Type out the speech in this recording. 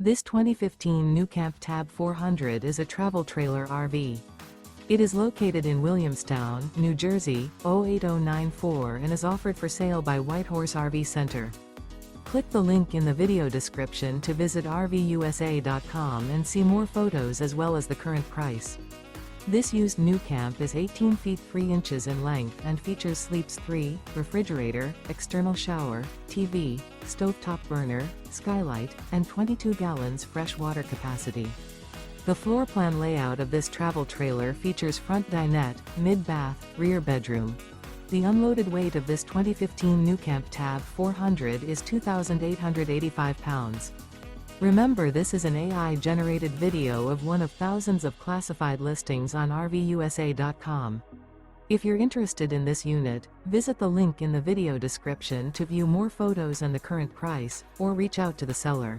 This 2015 NuCamp TAB 400 is a travel trailer RV. It is located in Williamstown, New Jersey, 08094 and is offered for sale by Whitehorse RV Center. Click the link in the video description to visit RVUSA.com and see more photos as well as the current price. This used NuCamp is 18 feet 3 inches in length and features sleeps 3, refrigerator, external shower, TV, stovetop burner, skylight, and 22 gallons fresh water capacity. The floor plan layout of this travel trailer features front dinette, mid-bath, rear bedroom. The unloaded weight of this 2015 NuCamp TAB 400 is 2,885 pounds. Remember, this is an AI-generated video of one of thousands of classified listings on RVUSA.com. If you're interested in this unit, visit the link in the video description to view more photos and the current price, or reach out to the seller.